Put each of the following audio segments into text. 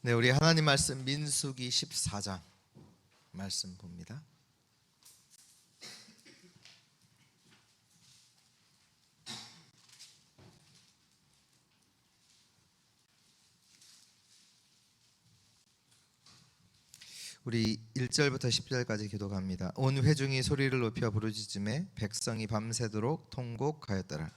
네, 우리 하나님 말씀 민수기 14장 말씀 봅니다. 우리 1절부터 10절까지 기도합니다. 온 회중이 소리를 높여 부르짖음에 백성이 밤새도록 통곡하였더라.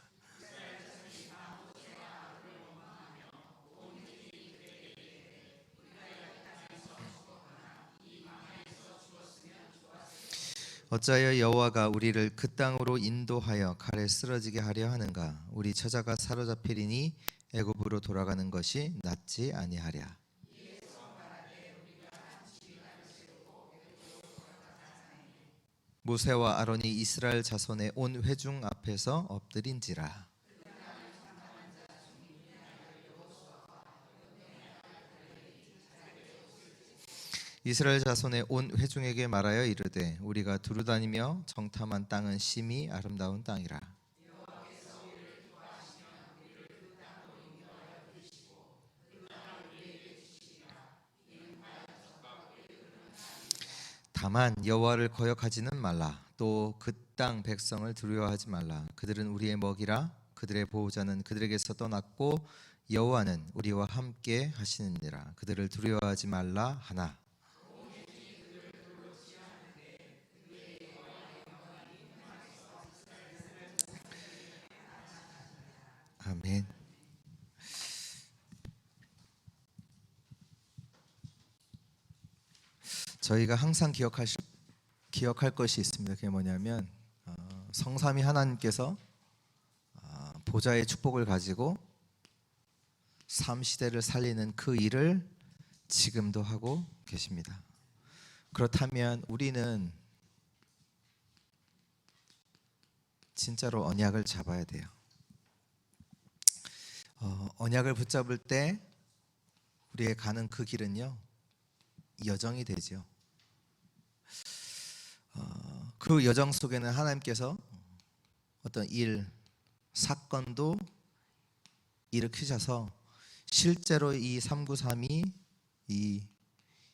어찌하여 여호와가 우리를 그 땅으로 인도하여 칼에 쓰러지게 하려 하는가? 우리 처자가 사로잡히리니 애굽으로 돌아가는 것이 낫지 아니하랴. 모세와 아론이 이스라엘 자손의 온 회중 앞에서 엎드린지라. 이스라엘 자손의 온 회중에게 말하여 이르되 우리가 두루다니며 정탐한 땅은 심히 아름다운 땅이라. 다만 여호와를 거역하지는 말라. 또 그 땅 백성을 두려워하지 말라. 그들은 우리의 먹이라. 그들의 보호자는 그들에게서 떠났고 여호와는 우리와 함께 하시느니라. 그들을 두려워하지 말라 하나. 아멘. 저희가 항상 기억할 것이 있습니다. 그게 뭐냐면 성삼위 하나님께서 보좌의 축복을 가지고 삶 시대를 살리는 그 일을 지금도 하고 계십니다. 그렇다면 우리는 진짜로 언약을 잡아야 돼요. 언약을 붙잡을 때 우리의 가는 그 길은요 여정이 되죠. 그 여정 속에는 하나님께서 어떤 일, 사건도 일으키셔서 실제로 이 393이 이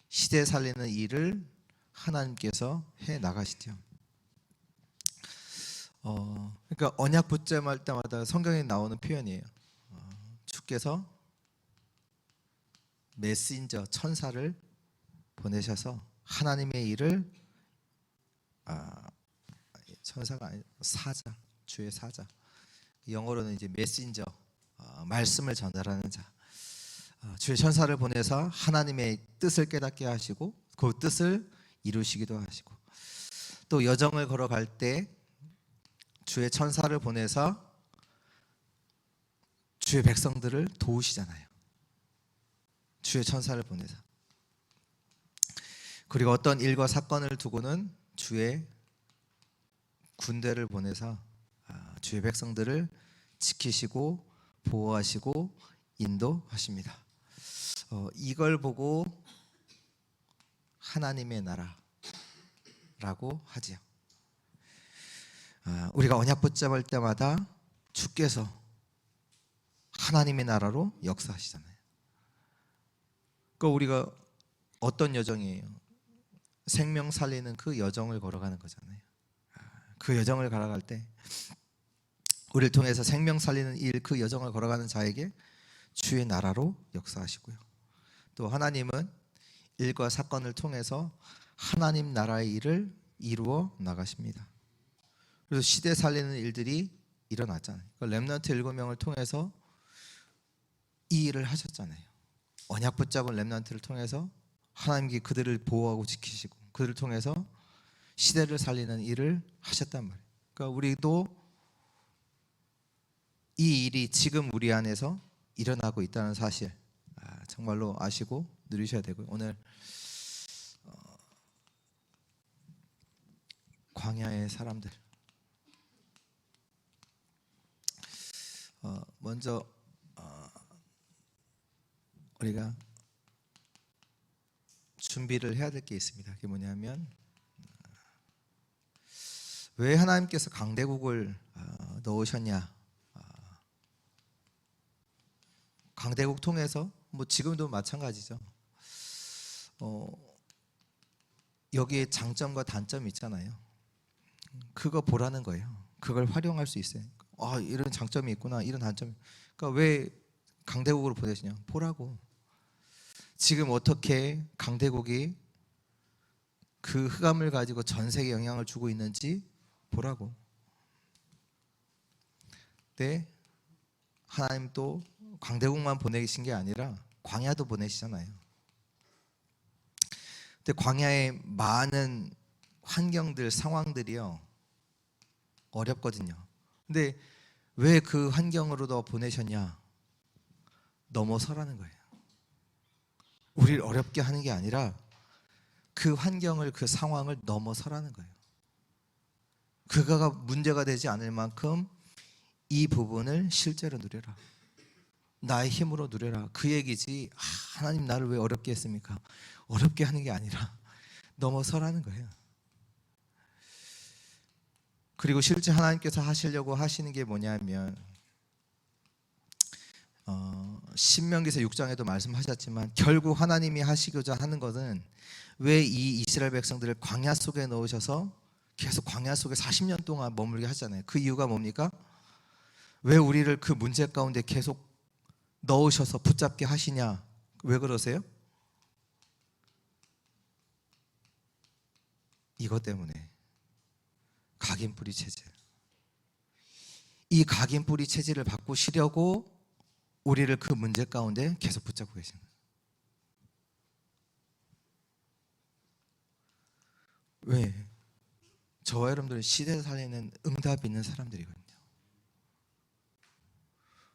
시대 살리는 일을 하나님께서 해 나가시죠. 그러니까 언약 붙잡을 때마다 성경에 나오는 표현이에요. 주께서 메신저 천사를 보내셔서 하나님의 일을 천사가 아니 사자, 주의 사자. 영어로는 이제 메신저, 말씀을 전달하는 자. 주의 천사를 보내서 하나님의 뜻을 깨닫게 하시고 그 뜻을 이루시기도 하시고 또 여정을 걸어갈 때 주의 천사를 보내서 주의 백성들을 도우시잖아요. 주의 천사를 보내서. 그리고 어떤 일과 사건을 두고는 주의 군대를 보내서 주의 백성들을 지키시고 보호하시고 인도하십니다. 이걸 보고 하나님의 나라라고 하지요. 우리가 언약 붙잡을 때마다 주께서 하나님의 나라로 역사하시잖아요. 그러니까 우리가 어떤 여정이에요? 생명 살리는 그 여정을 걸어가는 거잖아요. 그 여정을 걸어갈 때 우리를 통해서 생명 살리는 일, 그 여정을 걸어가는 자에게 주의 나라로 역사하시고요. 또 하나님은 일과 사건을 통해서 하나님 나라의 일을 이루어 나가십니다. 그래서 시대 살리는 일들이 일어났잖아요. 렘넌트 7명을 통해서 이 일을 하셨잖아요. 언약 붙잡은 렘넌트를 통해서 하나님께 그들을 보호하고 지키시고 그들을 통해서 시대를 살리는 일을 하셨단 말이에요. 그러니까 우리도 이 일이 지금 우리 안에서 일어나고 있다는 사실 정말로 아시고 누리셔야 되고요. 오늘 광야의 사람들 먼저 우리가 준비를 해야 될 게 있습니다. 그게 뭐냐면 왜 하나님께서 강대국을 넣으셨냐? 강대국 통해서 뭐 지금도 마찬가지죠. 여기에 장점과 단점이 있잖아요. 그거 보라는 거예요. 그걸 활용할 수 있어요. 이런 장점이 있구나, 이런 단점이. 그러니까 왜 강대국으로 보내시냐? 보라고. 지금 어떻게 강대국이 그 흑암을 가지고 전 세계에 영향을 주고 있는지 보라고. 네, 하나님 또 강대국만 보내신 게 아니라 광야도 보내시잖아요. 근데 광야의 많은 환경들, 상황들이요, 어렵거든요. 근데 왜 그 환경으로도 보내셨냐? 넘어서라는 거예요. 우리를 어렵게 하는 게 아니라 그 환경을, 그 상황을 넘어서라는 거예요. 그거가 문제가 되지 않을 만큼 이 부분을 실제로 누려라. 나의 힘으로 누려라. 그 얘기지. 하나님 나를 왜 어렵게 했습니까? 어렵게 하는 게 아니라 넘어서라는 거예요. 그리고 실제 하나님께서 하시려고 하시는 게 뭐냐면, 신명기서 6장에도 말씀하셨지만 결국 하나님이 하시고자 하는 것은, 왜 이 이스라엘 백성들을 광야 속에 넣으셔서 계속 광야 속에 40년 동안 머물게 하잖아요. 그 이유가 뭡니까? 왜 우리를 그 문제 가운데 계속 넣으셔서 붙잡게 하시냐? 왜 그러세요? 이것 때문에. 각인뿌리 체질. 이 각인뿌리 체질을 바꾸시려고 우리를 그 문제 가운데 계속 붙잡고 계시는 거예요. 왜? 저와 여러분들은 시대를 살리는 응답이 있는 사람들이거든요.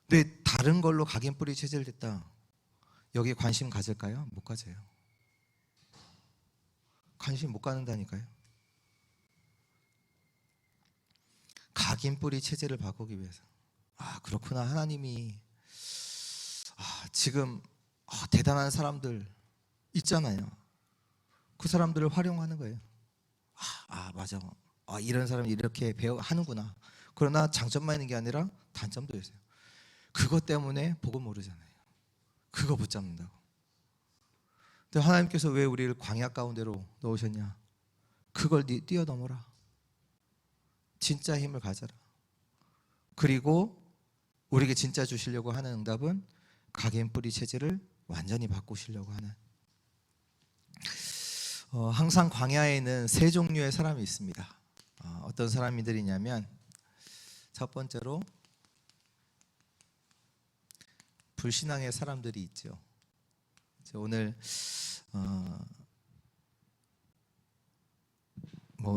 근데 다른 걸로 각인뿌리 체질됐다, 여기에 관심 가질까요? 못 가져요. 관심 못 갖는다니까요. 각인뿌리 체질을 바꾸기 위해서. 그렇구나. 하나님이 지금 대단한 사람들 있잖아요. 그 사람들을 활용하는 거예요. 맞아. 이런 사람이 이렇게 하는구나. 그러나 장점만 있는 게 아니라 단점도 있어요. 그것 때문에 복을 모르잖아요. 그거 붙잡는다고. 근데 하나님께서 왜 우리를 광야 가운데로 넣으셨냐? 그걸 뛰어넘어라. 진짜 힘을 가져라. 그리고 우리에게 진짜 주시려고 하는 응답은 각인뿌리 체질을 완전히 바꾸시려고 하는. 항상 광야에는 세 종류의 사람이 있습니다. 어떤 사람들이냐면, 첫 번째로 불신앙의 사람들이 있죠. 오늘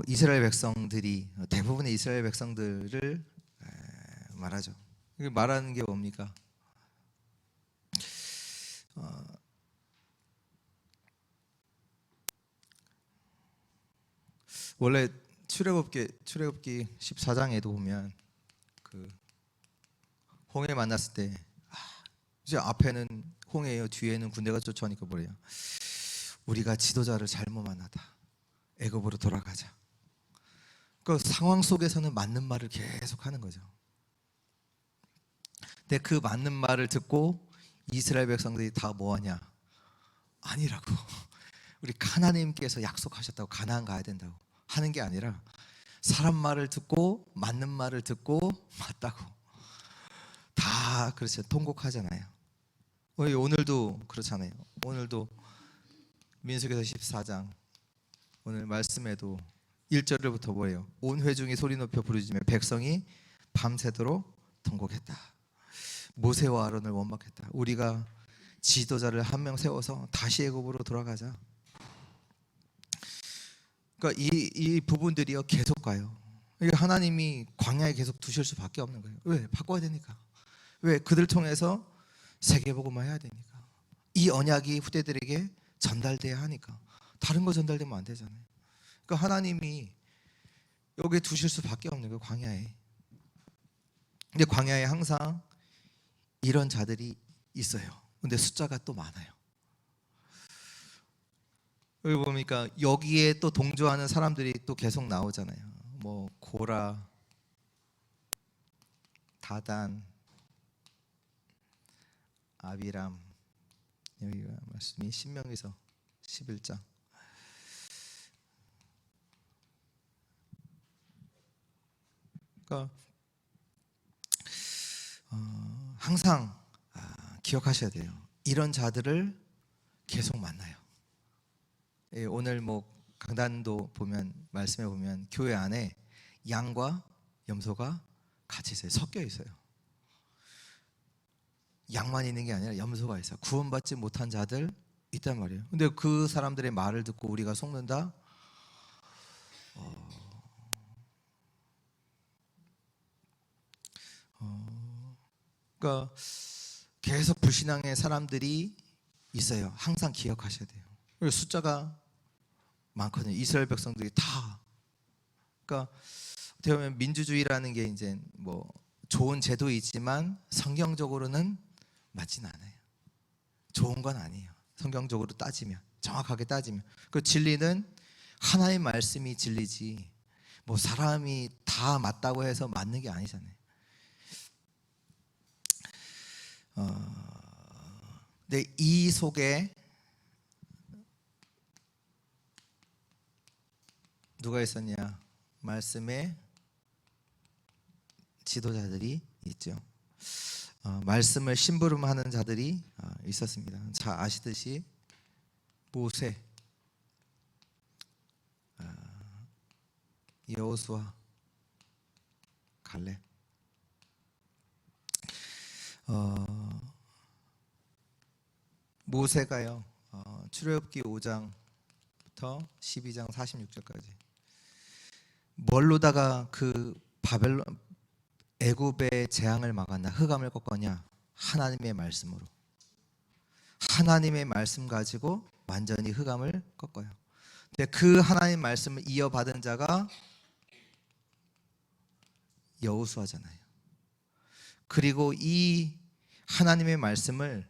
이스라엘 백성들이, 대부분의 이스라엘 백성들을 말하죠. 이게 말하는 게 뭡니까? 원래 출애굽기 14장에도 보면 그 홍해 만났을 때, 이제 앞에는 홍해예요, 뒤에는 군대가 쫓아오니까 뭐래요? 우리가 지도자를 잘못 만나다. 애굽으로 돌아가자. 그 상황 속에서는 맞는 말을 계속 하는 거죠. 근데 그 맞는 말을 듣고 이스라엘 백성들이 다 뭐하냐? 아니라고. 우리 하나님께서 약속하셨다고 가나안 가야 된다고 하는 게 아니라, 사람 말을 듣고 맞는 말을 듣고 맞다고 다 그렇죠. 통곡하잖아요. 오늘도 그렇잖아요. 오늘도 민수기서 14장 오늘 말씀에도 1절부터 뭐예요? 온 회중이 소리 높여 부르짖으며 백성이 밤새도록 통곡했다. 모세와 아론을 원망했다. 우리가 지도자를 한 명 세워서 다시 애굽으로 돌아가자. 그러니까 이 부분들이요 계속 가요. 하나님이 광야에 계속 두실 수밖에 없는 거예요. 왜? 바꿔야 되니까. 왜? 그들 통해서 세계복음화 해야 되니까. 이 언약이 후대들에게 전달돼야 하니까. 다른 거 전달되면 안 되잖아요. 그러니까 하나님이 여기에 두실 수밖에 없는 거예요, 광야에. 근데 광야에 항상 이런 자들이 있어요. 근데 숫자가 또 많아요. 여기 보니까 여기에 또 동조하는 사람들이 또 계속 나오잖아요. 뭐 고라, 다단, 아비람. 여기가 말씀이 신명기서 11장. 그러니까 항상 기억하셔야 돼요. 이런 자들을 계속 만나요. 오늘 뭐 강단도 보면 말씀에 보면 교회 안에 양과 염소가 같이 있어요. 섞여 있어요. 양만 있는 게 아니라 염소가 있어요. 구원받지 못한 자들 있단 말이에요. 근데 그 사람들의 말을 듣고 우리가 속는다? 그러니까 계속 불신앙의 사람들이 있어요. 항상 기억하셔야 돼요. 그리고 숫자가 많거든요. 이스라엘 백성들이 다. 그러니까 어떻게 보면 민주주의라는 게 이제 뭐 좋은 제도이지만 성경적으로는 맞진 않아요. 좋은 건 아니에요. 성경적으로 따지면, 정확하게 따지면. 그 진리는 하나의 말씀이 진리지 뭐 사람이 다 맞다고 해서 맞는 게 아니잖아요. 근데 이 속에 누가 있었냐? 말씀의 지도자들이 있죠. 말씀을 심부름하는 자들이 있었습니다. 자, 아시듯이 모세, 여호수아, 갈렙. 모세가요. 출애굽기 5장부터 12장 46절까지 뭘로다가 그 바벨론 애굽의 재앙을 막았나, 흑암을 꺾었냐? 하나님의 말씀으로. 하나님의 말씀 가지고 완전히 흑암을 꺾어요. 근데 그 하나님 말씀을 이어받은 자가 여호수아잖아요. 그리고 이 하나님의 말씀을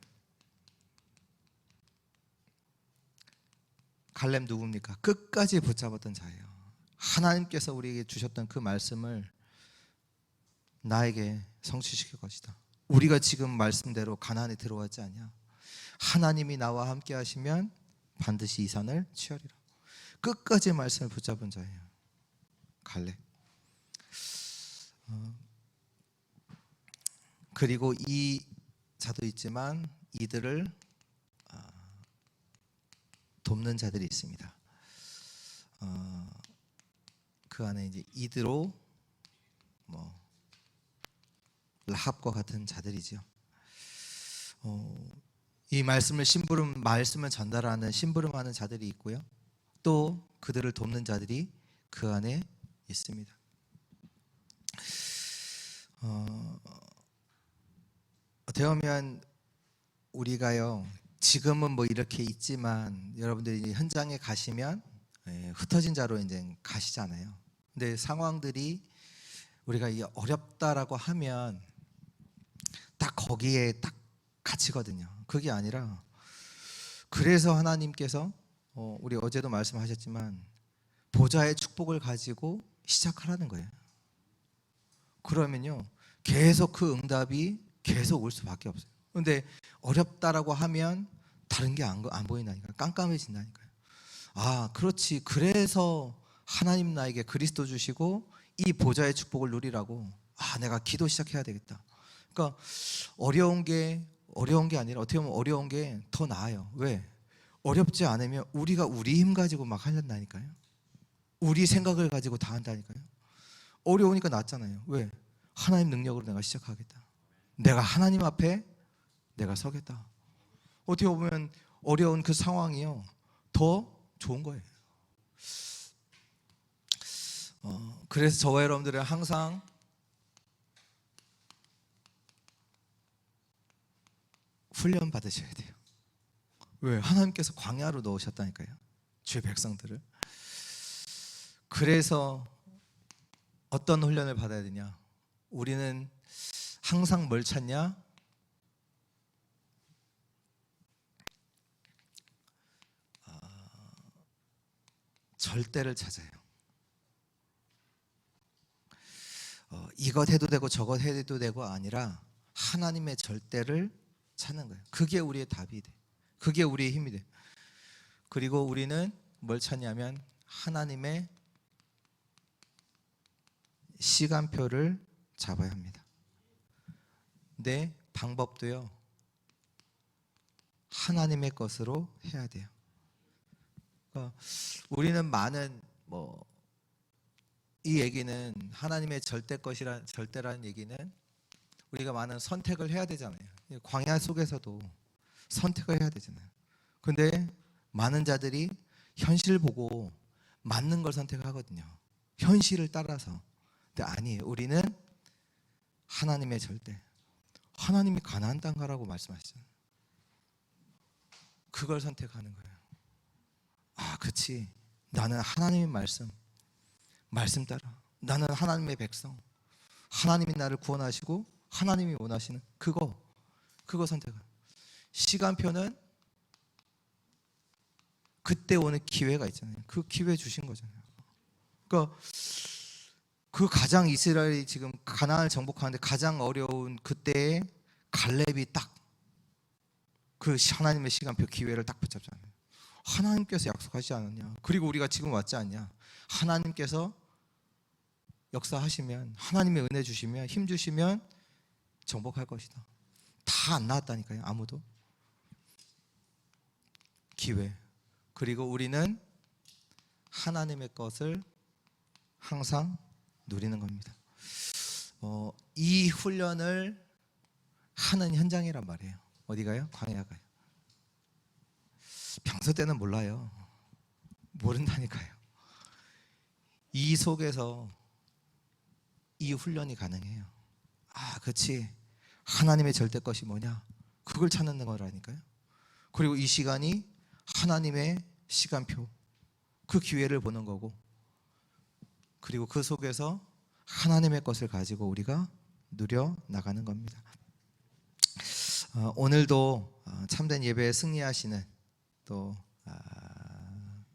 갈렙 누굽니까? 끝까지 붙잡았던 자예요. 하나님께서 우리에게 주셨던 그 말씀을 나에게 성취시킬 것이다. 우리가 지금 말씀대로 가나안에 들어왔지 않냐? 하나님이 나와 함께 하시면 반드시 이 산을 취하리라. 끝까지 말씀을 붙잡은 자예요. 갈렙. 그리고 이 자도 있지만 이들을 돕는 자들이 있습니다. 그 안에 이제 이드로 뭐 라합과 같은 자들이죠. 이 말씀을 말씀을 전달하는 심부름하는 자들이 있고요. 또 그들을 돕는 자들이 그 안에 있습니다. 어떻게 보면 우리가요, 지금은 뭐 이렇게 있지만 여러분들이 현장에 가시면 흩어진 자로 이제 가시잖아요. 근데 상황들이 우리가 어렵다라고 하면 딱 거기에 딱 갇히거든요. 그게 아니라 그래서 하나님께서 우리 어제도 말씀하셨지만 보좌의 축복을 가지고 시작하라는 거예요. 그러면요 계속 그 응답이 계속 올 수밖에 없어요. 근데 어렵다라고 하면 다른 게 안 보인다니까요. 깜깜해진다니까요. 아, 그렇지. 그래서 하나님 나에게 그리스도 주시고 이 보좌의 축복을 누리라고. 아, 내가 기도 시작해야 되겠다. 그러니까 어려운 게 아니라 어떻게 보면 어려운 게 더 나아요. 왜? 어렵지 않으면 우리가 우리 힘 가지고 막 하려다니까요. 우리 생각을 가지고 다 한다니까요. 어려우니까 낫잖아요. 왜? 하나님 능력으로 내가 시작하겠다. 내가 하나님 앞에 내가 서겠다. 어떻게 보면 어려운 그 상황이요 더 좋은 거예요. 그래서 저와 여러분들은 항상 훈련 받으셔야 돼요. 왜? 하나님께서 광야로 넣으셨다니까요. 주의 백성들을. 그래서 어떤 훈련을 받아야 되냐? 우리는 항상 뭘 찾냐? 절대를 찾아요. 이것 해도 되고 저것 해도 되고 아니라 하나님의 절대를 찾는 거예요. 그게 우리의 답이 돼. 그게 우리의 힘이 돼. 그리고 우리는 뭘 찾냐면 하나님의 시간표를 잡아야 합니다. 근데 방법도요, 하나님의 것으로 해야 돼요. 그러니까 우리는 많은 이 얘기는 하나님의 절대라는 얘기는 우리가 많은 선택을 해야 되잖아요. 광야 속에서도 선택을 해야 되잖아요. 근데 많은 자들이 현실을 보고 맞는 걸 선택하거든요. 현실을 따라서. 근데 아니에요. 우리는 하나님의 절대. 하나님이 가나안 땅 가라고 말씀하시잖아요. 그걸 선택하는 거예요. 아, 그치. 나는 하나님의 말씀 따라. 나는 하나님의 백성. 하나님이 나를 구원하시고 하나님이 원하시는 그거 선택을. 시간표는 그때 오는 기회가 있잖아요. 그 기회 주신 거잖아요. 그러니까 그 가장 이스라엘이 지금 가나안을 정복하는데 가장 어려운 그때에 갈렙이 딱 그 하나님의 시간표 기회를 딱 붙잡잖아요. 하나님께서 약속하지 않았냐? 그리고 우리가 지금 왔지 않냐? 하나님께서 역사하시면, 하나님의 은혜 주시면, 힘 주시면 정복할 것이다. 다 안 나왔다니까요. 아무도. 기회. 그리고 우리는 하나님의 것을 항상 누리는 겁니다. 이 훈련을 하는 현장이란 말이에요. 어디 가요? 광야 가요. 평소 때는 몰라요. 모른다니까요. 이 속에서 이 훈련이 가능해요. 아, 그렇지. 하나님의 절대 것이 뭐냐? 그걸 찾는 거라니까요. 그리고 이 시간이 하나님의 시간표, 그 기회를 보는 거고, 그리고 그 속에서 하나님의 것을 가지고 우리가 누려 나가는 겁니다. 오늘도 참된 예배에 승리하시는 또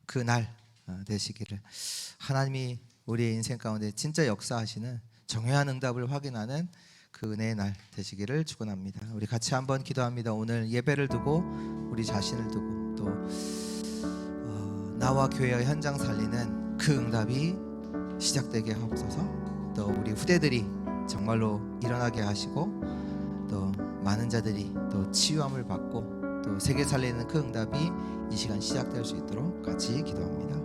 그날 되시기를, 하나님이 우리의 인생 가운데 진짜 역사하시는 정회한 응답을 확인하는 그 은혜의 날 되시기를 축원합니다. 우리 같이 한번 기도합니다. 오늘 예배를 두고 우리 자신을 두고 또 나와 교회의 현장 살리는 그 응답이 시작되게 하옵소서. 또 우리 후대들이 정말로 일어나게 하시고 또 많은 자들이 또 치유함을 받고 또 세계 살리는 그 응답이 이 시간 시작될 수 있도록 같이 기도합니다.